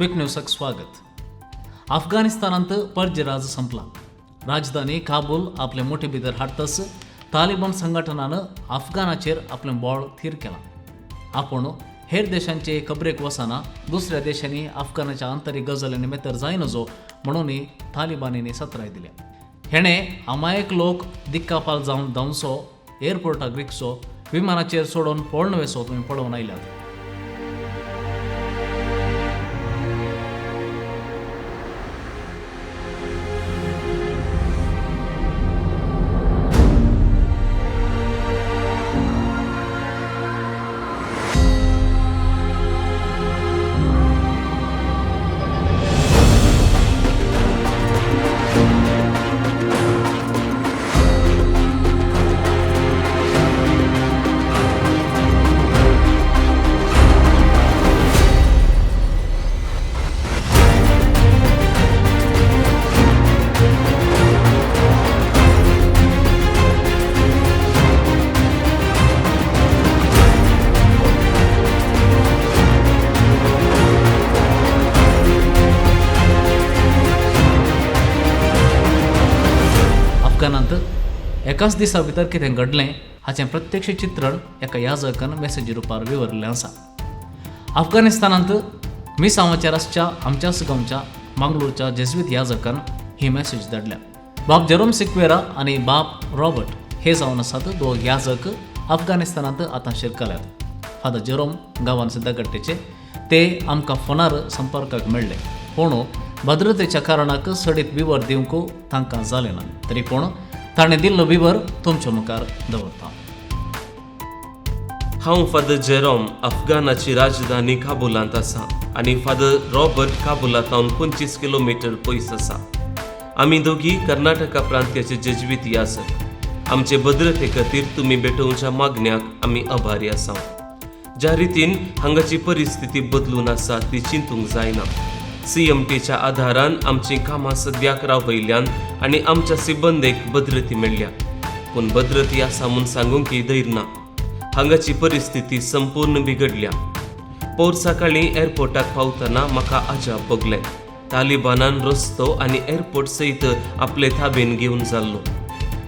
Quick न्यूजाक स्वागत. अफगाणिस्तानांत पर्जराज संपला. राजधानी काबूल आपले मोठे भितर हाडटस तालिबान संघटनानं अफगाणाचेर आपलें बळ थीर केलां. आपूण हेर देशांचे खबरेक वसना दुसऱ्या देशांनी अफगाणाच्या आंतरीक गजालींनी मेतर जाय नजो म्हणून तालिबानींनी सत्राय दिल्या. हेणें अमायक लोक दिक्कापाल जावन धांवसो एअरपोर्टाक रिक्षो विमानाचेर सोडून पळोवन वेसो तुमी पळोवन आयल्यात. अफगाणांत एकाच दिसा भितर कितें घडलें हाचें प्रत्यक्ष चित्रण एका याजकान मेसेजी रुपार विवरलें आसा. अफगाणिस्तानांत मिसांवाच्या आमच्याच गांवच्या मंगळूरच्या जेजुईत याजकान ही मेसेज धाडल्या. बाब जेरोम सिक्वेरा आनी बाब रॉबर्ट हे जावन आसात दोग याजक अफगाणिस्तानांत आतां शिरकल्यात. फादर जेरोम गांवान सिद्धगट्टेचे ते आमकां फोनार संपर्काक मेळ्ळे पूण भद्रतेच्या कारणाक सडीत विवर दिवंक तांकां जालें ना. तरी पूण ताणें दिल्लो विवर तुमचे मुखार दवरता. हांव फादर जेरोम अफगाणाची राजधानी काबुलांत आसा आनी फादर रॉबर्ट काबुलांतावन 25 किलोमीटर पयस आसा. आमी दोगी कर्नाटका प्रांत्याचे जेजुईत याजक. आमचे भद्रते खातीर तुमी भेटोवच्या मागण्याक आमी आभारी आसा. ज्या रितीन हांगाची परिस्थिती बदलून आसा ती चिंतूंक जायना. CMTच्या आधारान आमची कामां सद्याक रावयल्यान आनी आमच्या सिबंदेक भद्रती मेळ्ळ्या. पूण भद्रती आसा म्हूण सांगूंक धैर्य ना. हांगाची परिस्थिती संपूर्ण बिगडल्या. पोर सकाळीं एअरपोर्टाक पावतना म्हाका अजाप भोगलें. तालिबानान रस्तो आनी एअरपोर्ट सयत आपले ताबेन घेवन जाल्लो.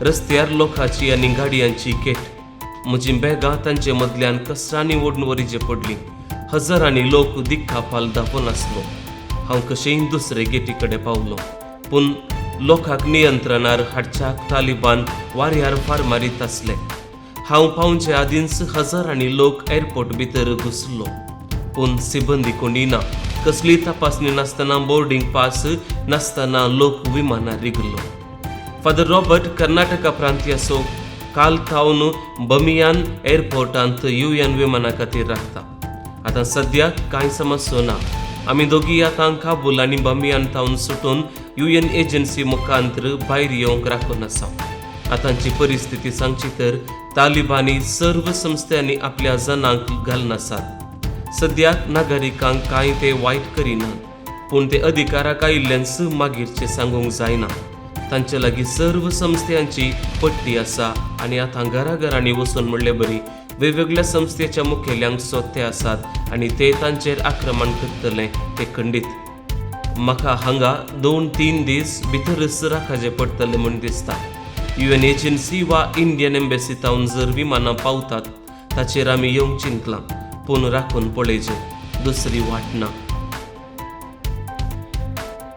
रस्त्यार लोकांची आनी गाडयांची केट. म्हजी बॅगां तांचे मदल्यान कश्टांनी ओडून वरिचें पडलीं. हजारांनी लोक दिक्कापाल धांवन आसलो. हांव कशेंय दुसरे गेटी कडेन पावलो पूण लोकांक नियंत्रणार हाडच्याक तालिबान वाऱ्यार फार मारीत आसले. हांव पावचे आदींच हजारांनी लोक एअरपोर्ट भितर घुसलो पूण सिबंदी कोणी ना. कसली तपासणी नासतना बोर्डिंग पास नासतना लोक विमानार रिगलो. फादर रॉबर्ट कर्नाटका प्रांतीय असो काल थावन बमियान एअरपोर्टांत UN विमाना खातीर राखता. आतां सद्याक कांय समस्यो ना. आमी दोगी आतां काबूल आनी बमियान थावन सुटून UN एजन्सी मुखांतर भायर येवंक राखून आसा. आतांची परिस्थिती सांगची तर तालिबानी सर्व संस्थांनी आपल्या जनांक घालून आसात. सद्याक नागरिकांक कांय ते वायट करिनात पूण ते अधिकाराक आयिल्ल्यान मागीरचें सांगूंक जायना. तांचे लागीं सर्व संस्थांची पट्टी आसा आनी आतां घराघरांनी वचून म्हणले बरी वेगवेगळ्या संस्थेच्या मुखेल्यांक सोदते आसात आनी ते तांचेर आक्रमण करतले ते खंडीत. म्हाका हांगा 2-3 दीस भितरच राखचे पडटले म्हूण दिसता. UN एजन्सी वा इंडियन एम्बेसी थावन जर विमानां पावतात ताचेर आमी येवंक चिंतलां पूण राखून पळयचे दुसरी वाट ना.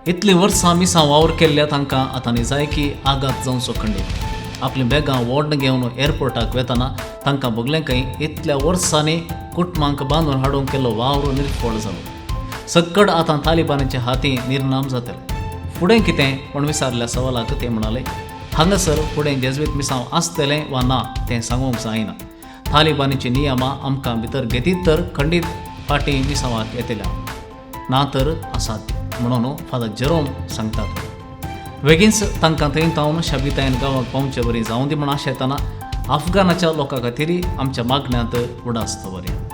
इतली वर्सां मिसां वावर केल्ल्या तांकां आतां जाय की आघात जावचो खंडीत. आपली बॅगां व्हड घेवन एअरपोर्टाक वेतना तांकां भोगलें खंय इतल्या वर्सांनी कुटुंबांक बांदून हाडूंक केल्लो वावर निर्फळ जालो. सक्कड आतां तालिबानाच्या हातीं निर्नाम जातले. फुडें कितें म्हूण विचारल्या सवालाक ते म्हणाले हांगासर फुडें जेजुईत मिसांव आसतलें वा ना तें सांगूंक जायना. तालिबानीची नियमां आमकां भितर घेतीत तर खंडीत फाटीं मिसांवाक येतल्या ना तर असाध्य म्हणून फादर जेरोम सांगतात. बेगीनच तांकां थंय थावन शाबितायेन गांवाक पावचे बरी जावं दी म्हण आशेताना अफगाणाच्या लोकां खातीर आमच्या मागण्यांत उडास दवरया.